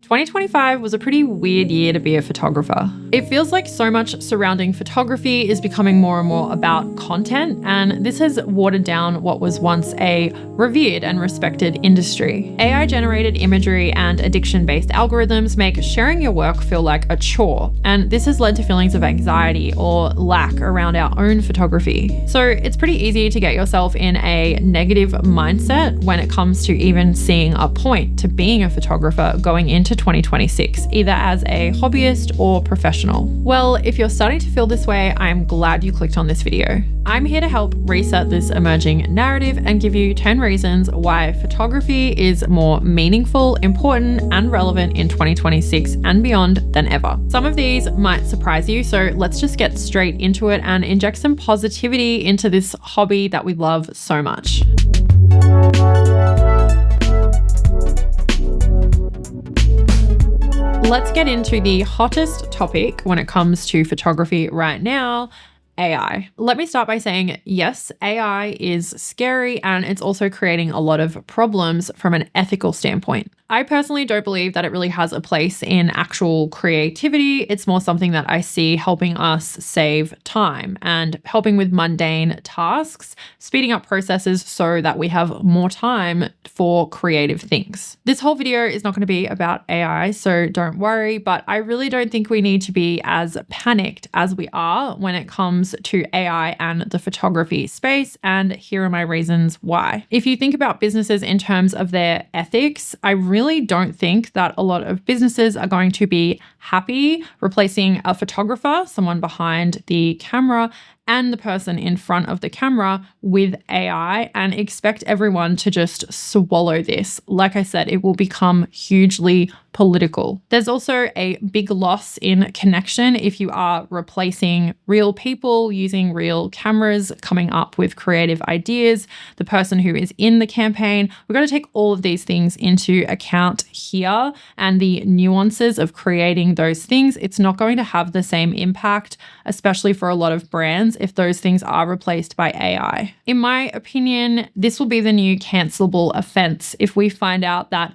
2025 was a pretty weird year to be a photographer. It feels like so much surrounding photography is becoming more and more about content, and this has watered down what was once a revered and respected industry. AI-generated imagery and addiction-based algorithms make sharing your work feel like a chore, and this has led to feelings of anxiety or lack around our own photography. So it's pretty easy to get yourself in a negative mindset when it comes to even seeing a point to being a photographer going into 2026, either as a hobbyist or professional. Well, if you're starting to feel this way, I'm glad you clicked on this video. I'm here to help reset this emerging narrative and give you 10 reasons why photography is more meaningful, important, and relevant in 2026 and beyond than ever. Some of these might surprise you, so let's just get straight into it and inject some positivity into this hobby that we love so much. Let's get into the hottest topic when it comes to photography right now, AI. Let me start by saying, yes, AI is scary and it's also creating a lot of problems from an ethical standpoint. I personally don't believe that it really has a place in actual creativity. It's more something that I see helping us save time and helping with mundane tasks, speeding up processes so that we have more time for creative things. This whole video is not going to be about AI, so don't worry, but I really don't think we need to be as panicked as we are when it comes to AI and the photography space, and here are my reasons why. If you think about businesses in terms of their ethics, I really don't think that a lot of businesses are going to be happy replacing a photographer, someone behind the camera, and the person in front of the camera with AI and expect everyone to just swallow this. Like I said, it will become hugely political. There's also a big loss in connection if you are replacing real people using real cameras, coming up with creative ideas, the person who is in the campaign. We've got to take all of these things into account here and the nuances of creating those things. It's not going to have the same impact, especially for a lot of brands, if those things are replaced by AI. In my opinion, this will be the new cancelable offense if we find out that,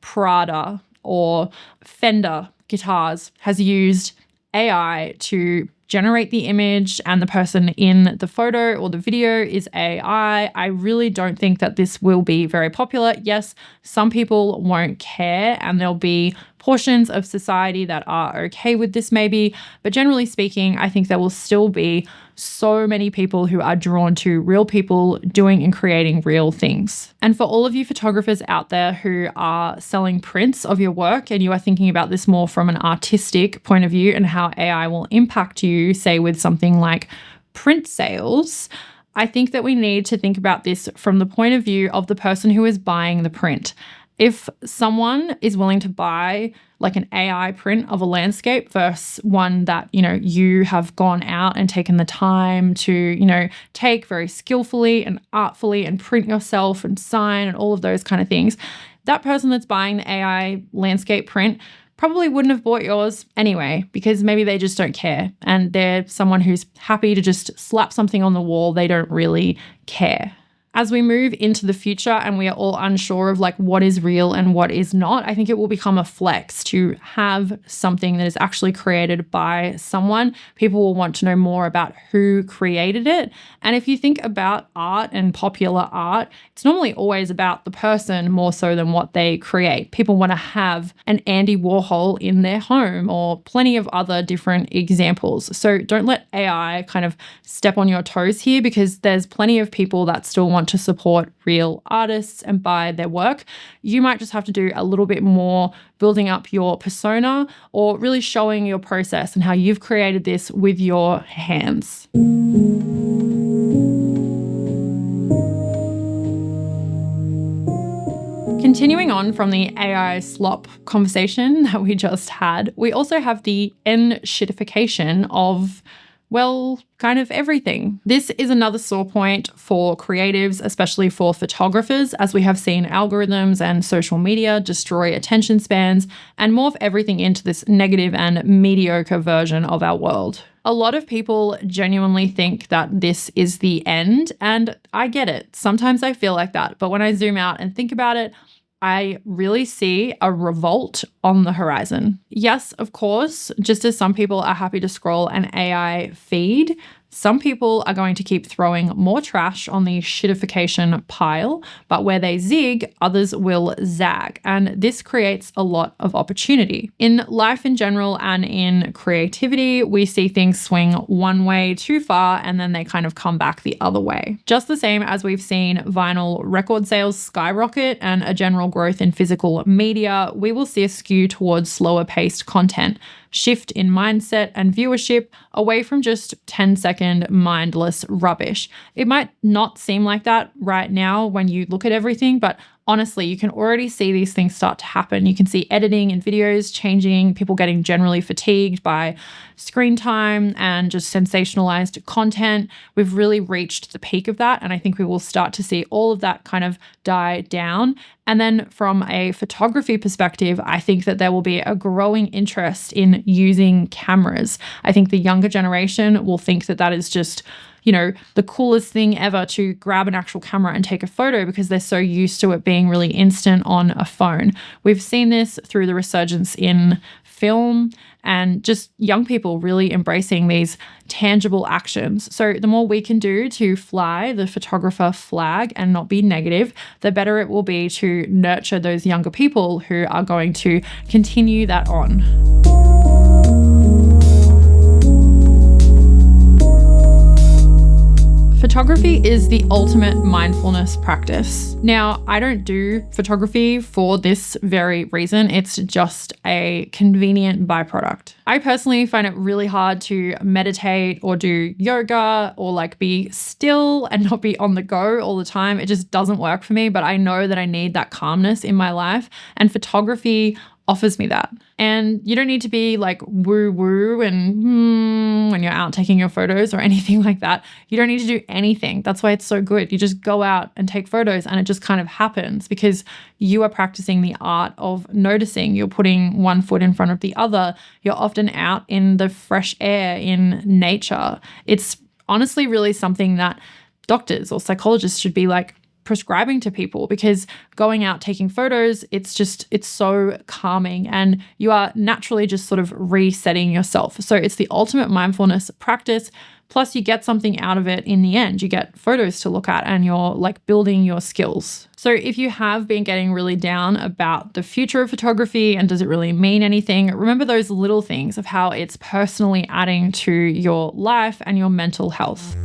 Prada or Fender guitars has used AI to generate the image and the person in the photo or the video is AI. I really don't think that this will be very popular. Yes, some people won't care and there'll be portions of society that are okay with this maybe, but generally speaking, I think there will still be so many people who are drawn to real people doing and creating real things. And for all of you photographers out there who are selling prints of your work and you are thinking about this more from an artistic point of view and how AI will impact you, say with something like print sales, I think that we need to think about this from the point of view of the person who is buying the print. If someone is willing to buy like an AI print of a landscape versus one that, you have gone out and taken the time to, take very skillfully and artfully and print yourself and sign and all of those kind of things, that person that's buying the AI landscape print probably wouldn't have bought yours anyway, because maybe they just don't care and they're someone who's happy to just slap something on the wall. They don't really care. As we move into the future and we are all unsure of what is real and what is not, I think it will become a flex to have something that is actually created by someone. People will want to know more about who created it. And if you think about art and popular art, it's normally always about the person more so than what they create. People want to have an Andy Warhol in their home or plenty of other different examples. So don't let AI kind of step on your toes here, because there's plenty of people that still want to support real artists and buy their work. You might just have to do a little bit more building up your persona or really showing your process and how you've created this with your hands. Continuing on from the AI slop conversation that we just had, we also have the shitification of kind of everything. This is another sore point for creatives, especially for photographers, as we have seen algorithms and social media destroy attention spans and morph everything into this negative and mediocre version of our world. A lot of people genuinely think that this is the end, and I get it. Sometimes I feel like that, but when I zoom out and think about it, I really see a revolt on the horizon. Yes, of course, just as some people are happy to scroll an AI feed, some people are going to keep throwing more trash on the shitification pile, but where they zig, others will zag. And this creates a lot of opportunity. In life in general and in creativity, we see things swing one way too far and then they kind of come back the other way. Just the same as we've seen vinyl record sales skyrocket and a general growth in physical media, we will see a skew towards slower paced content, shift in mindset and viewership away from just 10-second mindless rubbish. It might not seem like that right now when you look at everything, but honestly, you can already see these things start to happen. You can see editing and videos changing, people getting generally fatigued by screen time and just sensationalized content. We've really reached the peak of that. And I think we will start to see all of that kind of die down. And then from a photography perspective, I think that there will be a growing interest in using cameras. I think the younger generation will think that that is just the coolest thing ever to grab an actual camera and take a photo because they're so used to it being really instant on a phone. We've seen this through the resurgence in film and just young people really embracing these tangible actions. So the more we can do to fly the photographer flag and not be negative, the better it will be to nurture those younger people who are going to continue that on. Photography is the ultimate mindfulness practice. Now, I don't do photography for this very reason. It's just a convenient byproduct. I personally find it really hard to meditate or do yoga or be still and not be on the go all the time. It just doesn't work for me, but I know that I need that calmness in my life, and photography offers me that. And you don't need to be woo and when you're out taking your photos or anything like that. You don't need to do anything. That's why it's so good. You just go out and take photos and it just kind of happens because you are practicing the art of noticing. You're putting one foot in front of the other. You're often out in the fresh air in nature. It's honestly really something that doctors or psychologists should be prescribing to people, because going out taking photos, it's so calming and you are naturally just sort of resetting yourself. So it's the ultimate mindfulness practice. Plus you get something out of it in the end. You get photos to look at and you're building your skills. So if you have been getting really down about the future of photography and does it really mean anything, remember those little things of how it's personally adding to your life and your mental health.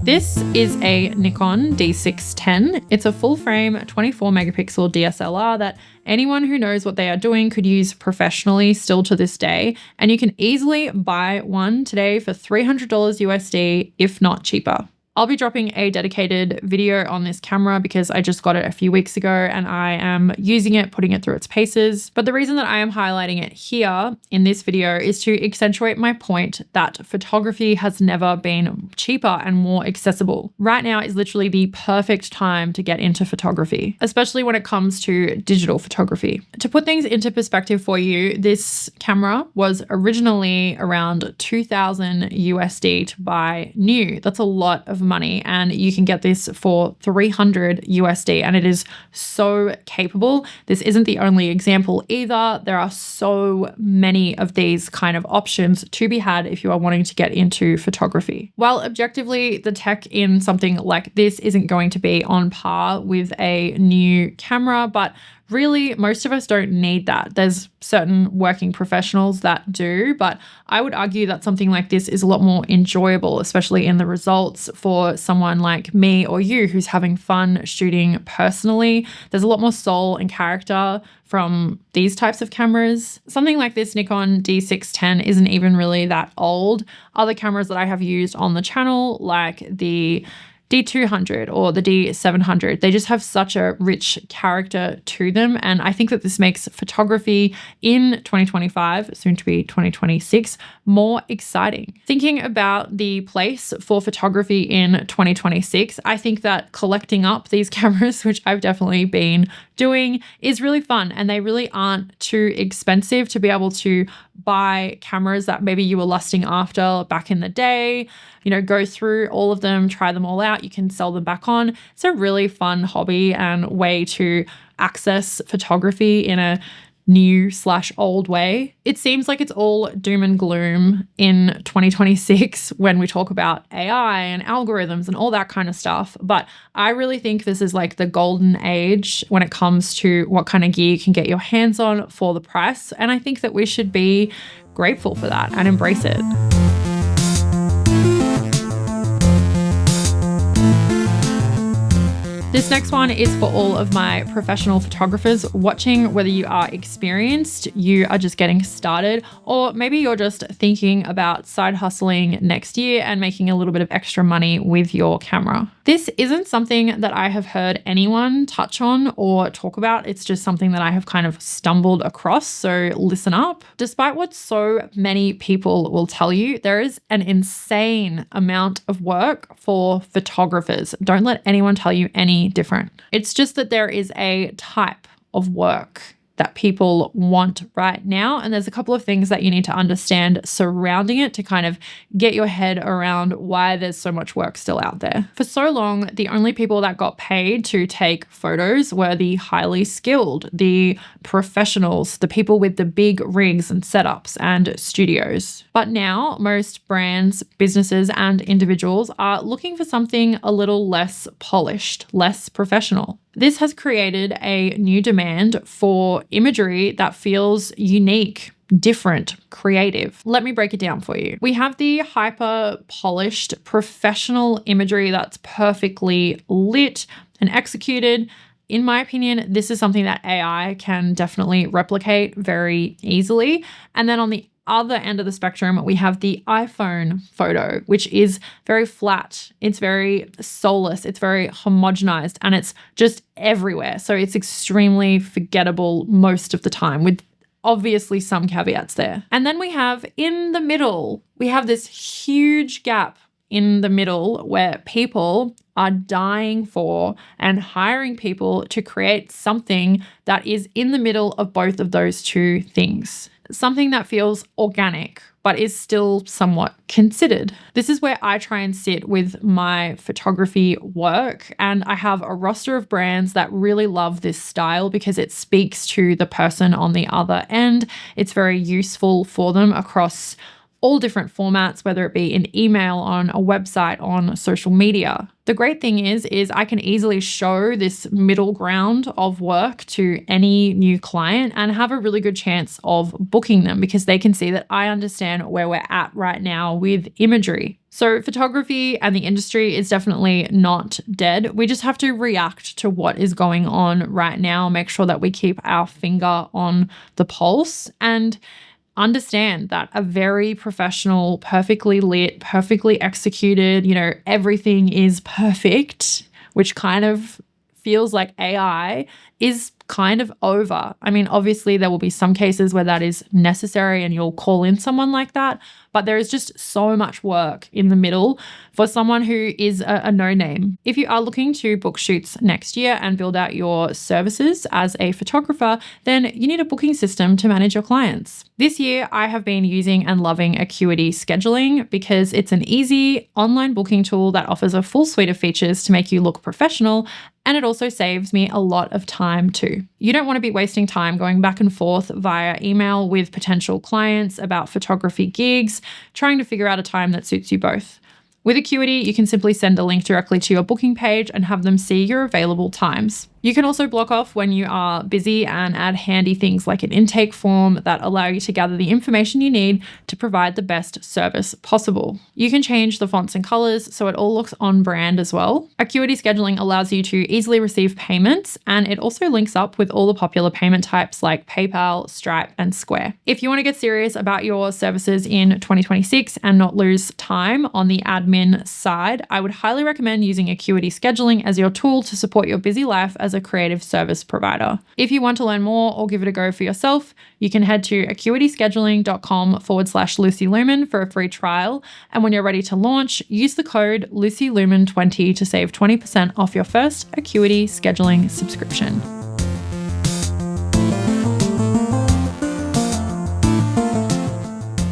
This is a Nikon D610. It's a full frame 24 megapixel DSLR that anyone who knows what they are doing could use professionally still to this day. And you can easily buy one today for $300 USD, if not cheaper. I'll be dropping a dedicated video on this camera because I just got it a few weeks ago and I am using it, putting it through its paces. But the reason that I am highlighting it here in this video is to accentuate my point that photography has never been cheaper and more accessible. Right now is literally the perfect time to get into photography, especially when it comes to digital photography. To put things into perspective for you, this camera was originally around $2,000 USD to buy new. That's a lot of money, and you can get this for $300 USD, and it is so capable. This isn't the only example either. There are so many of these kind of options to be had if you are wanting to get into photography. While objectively the tech in something like this isn't going to be on par with a new camera, but really, most of us don't need that. There's certain working professionals that do, but I would argue that something like this is a lot more enjoyable, especially in the results for someone like me or you who's having fun shooting personally. There's a lot more soul and character from these types of cameras. Something like this Nikon D610 isn't even really that old. Other cameras that I have used on the channel, like the D200 or the D700, they just have such a rich character to them. And I think that this makes photography in 2025, soon to be 2026, more exciting. Thinking about the place for photography in 2026, I think that collecting up these cameras, which I've definitely been doing is really fun, and they really aren't too expensive to be able to buy cameras that maybe you were lusting after back in the day. Go through all of them, try them all out. You can sell them back on. It's a really fun hobby and way to access photography in a new/old way. It seems like it's all doom and gloom in 2026 when we talk about AI and algorithms and all that kind of stuff. But I really think this is like the golden age when it comes to what kind of gear you can get your hands on for the price. And I think that we should be grateful for that and embrace it. This next one is for all of my professional photographers watching, whether you are experienced, you are just getting started, or maybe you're just thinking about side hustling next year and making a little bit of extra money with your camera. This isn't something that I have heard anyone touch on or talk about. It's just something that I have kind of stumbled across, so listen up. Despite what so many people will tell you, there is an insane amount of work for photographers. Don't let anyone tell you any different. It's just that there is a type of work that people want right now. And there's a couple of things that you need to understand surrounding it to kind of get your head around why there's so much work still out there. For so long, the only people that got paid to take photos were the highly skilled, the professionals, the people with the big rigs and setups and studios. But now most brands, businesses, and individuals are looking for something a little less polished, less professional. This has created a new demand for imagery that feels unique, different, creative. Let me break it down for you. We have the hyper polished professional imagery that's perfectly lit and executed. In my opinion, this is something that AI can definitely replicate very easily. And then on the other end of the spectrum, we have the iPhone photo, which is very flat. It's very soulless. It's very homogenized, and it's just everywhere. So it's extremely forgettable most of the time, with obviously some caveats there. And then we have in the middle, we have this huge gap in the middle where people are dying for and hiring people to create something that is in the middle of both of those two things. Something that feels organic, but is still somewhat considered. This is where I try and sit with my photography work. And I have a roster of brands that really love this style because it speaks to the person on the other end. It's very useful for them across all different formats, whether it be an email, on a website, on social media. The great thing is I can easily show this middle ground of work to any new client and have a really good chance of booking them because they can see that I understand where we're at right now with imagery. So photography and the industry is definitely not dead. We just have to react to what is going on right now, make sure that we keep our finger on the pulse, and understand that a very professional, perfectly lit, perfectly executed, everything is perfect, which kind of feels like AI, is kind of over. I mean, obviously there will be some cases where that is necessary and you'll call in someone like that, but there is just so much work in the middle for someone who is a no-name. If you are looking to book shoots next year and build out your services as a photographer, then you need a booking system to manage your clients. This year, I have been using and loving Acuity Scheduling because it's an easy online booking tool that offers a full suite of features to make you look professional, and it also saves me a lot of time too. You don't want to be wasting time going back and forth via email with potential clients about photography gigs, trying to figure out a time that suits you both. With Acuity, you can simply send a link directly to your booking page and have them see your available times. You can also block off when you are busy and add handy things like an intake form that allow you to gather the information you need to provide the best service possible. You can change the fonts and colors so it all looks on brand as well. Acuity Scheduling allows you to easily receive payments, and it also links up with all the popular payment types like PayPal, Stripe, and Square. If you want to get serious about your services in 2026 and not lose time on the admin side, I would highly recommend using Acuity Scheduling as your tool to support your busy life as a creative service provider. If you want to learn more or give it a go for yourself, you can head to acuityscheduling.com/Lucy Lumen for a free trial. And when you're ready to launch, use the code LucyLumen20 to save 20% off your first Acuity Scheduling subscription.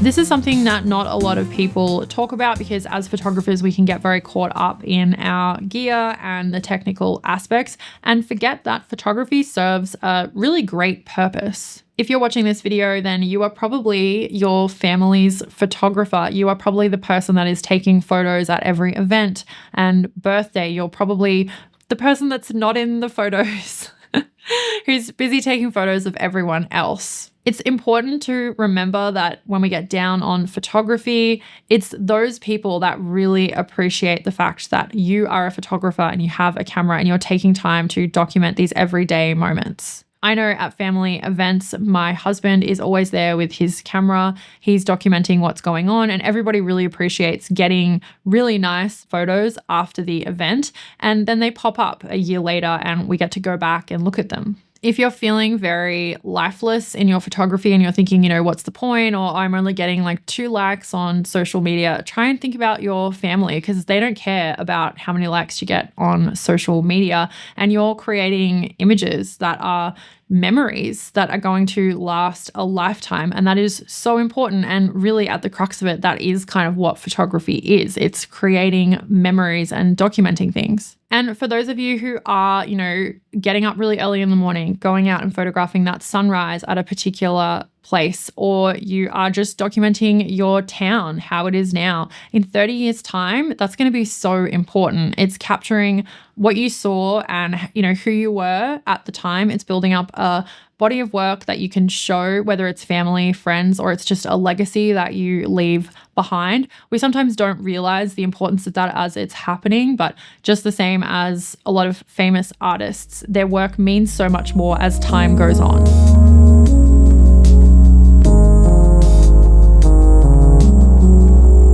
This is something that not a lot of people talk about because as photographers, we can get very caught up in our gear and the technical aspects and forget that photography serves a really great purpose. If you're watching this video, then you are probably your family's photographer. You are probably the person that is taking photos at every event and birthday. You're probably the person that's not in the photos, who's busy taking photos of everyone else. It's important to remember that when we get down on photography, it's those people that really appreciate the fact that you are a photographer and you have a camera and you're taking time to document these everyday moments. I know at family events, my husband is always there with his camera. He's documenting what's going on, and everybody really appreciates getting really nice photos after the event. And then they pop up a year later and we get to go back and look at them. If you're feeling very lifeless in your photography and you're thinking, what's the point? Or I'm only getting like 2 likes on social media, try and think about your family because they don't care about how many likes you get on social media. And you're creating images that are memories that are going to last a lifetime. And that is so important. And really at the crux of it, that is kind of what photography is. It's creating memories and documenting things. And for those of you who are, getting up really early in the morning, going out and photographing that sunrise at a particular place, or you are just documenting your town, how it is now, in 30 years' time, that's going to be so important. It's capturing what you saw and, who you were at the time. It's building up a body of work that you can show, whether it's family, friends, or it's just a legacy that you leave behind. We sometimes don't realize the importance of that as it's happening, but just the same as a lot of famous artists, their work means so much more as time goes on.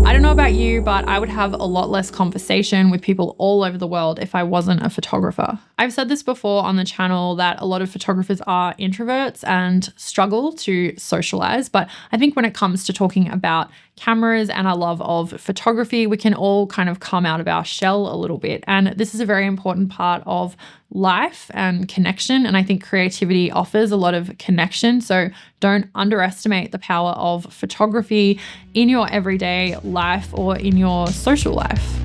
I don't know about you, but I would have a lot less conversation with people all over the world if I wasn't a photographer. I've said this before on the channel that a lot of photographers are introverts and struggle to socialize, but I think when it comes to talking about cameras and our love of photography, we can all kind of come out of our shell a little bit. And this is a very important part of life and connection. And I think creativity offers a lot of connection. So don't underestimate the power of photography in your everyday life or in your social life.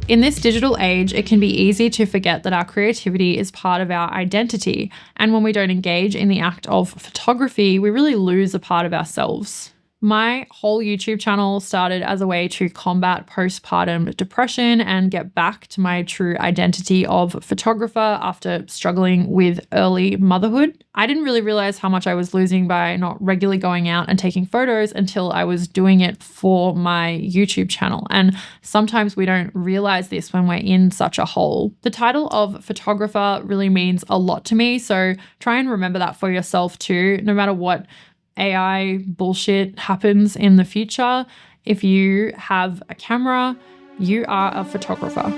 In this digital age, it can be easy to forget that our creativity is part of our identity. And when we don't engage in the act of photography, we really lose a part of ourselves. My whole YouTube channel started as a way to combat postpartum depression and get back to my true identity of photographer after struggling with early motherhood. I didn't really realize how much I was losing by not regularly going out and taking photos until I was doing it for my YouTube channel. And sometimes we don't realize this when we're in such a hole. The title of photographer really means a lot to me, so try and remember that for yourself too, no matter what AI bullshit happens in the future. If you have a camera, you are a photographer.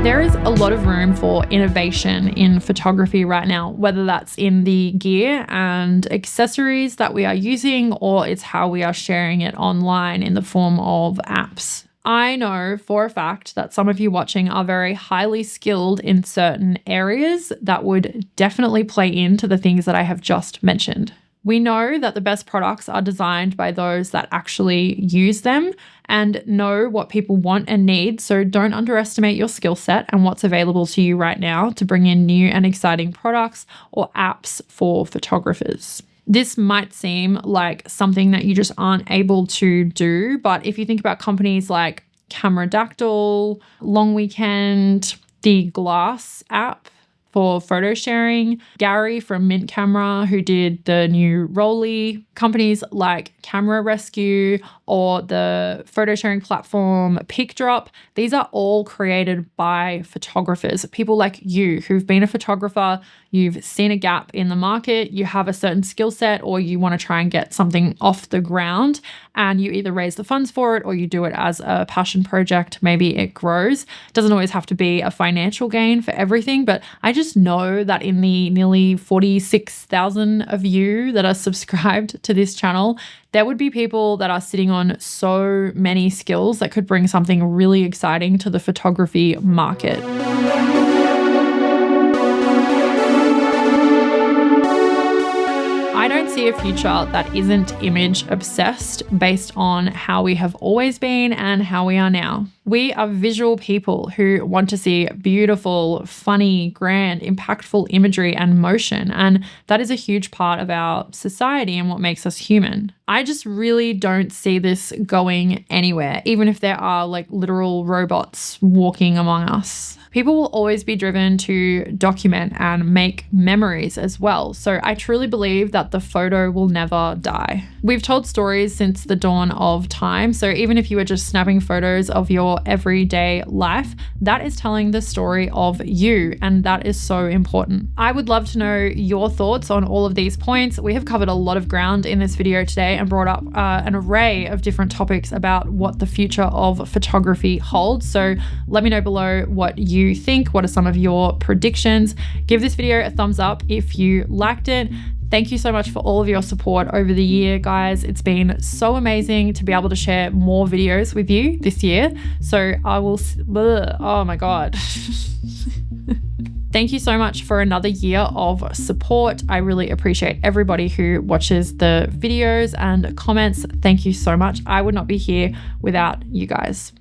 There is a lot of room for innovation in photography right now, whether that's in the gear and accessories that we are using, or it's how we are sharing it online in the form of apps. I know for a fact that some of you watching are very highly skilled in certain areas that would definitely play into the things that I have just mentioned. We know that the best products are designed by those that actually use them and know what people want and need, so don't underestimate your skill set and what's available to you right now to bring in new and exciting products or apps for photographers. This might seem like something that you just aren't able to do, but if you think about companies like Cameradactyl, Long Weekend, the Glass app for photo sharing, Gary from Mint Camera, who did the new Rolly, companies like Camera Rescue or the photo sharing platform PicDrop, these are all created by photographers, people like you who've been a photographer, you've seen a gap in the market, you have a certain skill set, or you want to try and get something off the ground and you either raise the funds for it or you do it as a passion project. Maybe it grows. It doesn't always have to be a financial gain for everything, but I just know that in the nearly 46,000 of you that are subscribed to this channel, there would be people that are sitting on so many skills that could bring something really exciting to the photography market. I don't see a future that isn't image obsessed based on how we have always been and how we are now. We are visual people who want to see beautiful, funny, grand, impactful imagery and motion, and that is a huge part of our society and what makes us human. I just really don't see this going anywhere, even if there are like literal robots walking among us. People will always be driven to document and make memories as well. So I truly believe that the photo will never die. We've told stories since the dawn of time. So even if you were just snapping photos of your everyday life, that is telling the story of you. And that is so important. I would love to know your thoughts on all of these points. We have covered a lot of ground in this video today and brought up an array of different topics about what the future of photography holds. So let me know below what you think. What are some of your predictions? Give this video a thumbs up if you liked it. Thank you so much for all of your support over the year, guys. It's been so amazing to be able to share more videos with you this year. So I will, oh my God. Thank you so much for another year of support. I really appreciate everybody who watches the videos and comments. Thank you so much. I would not be here without you guys.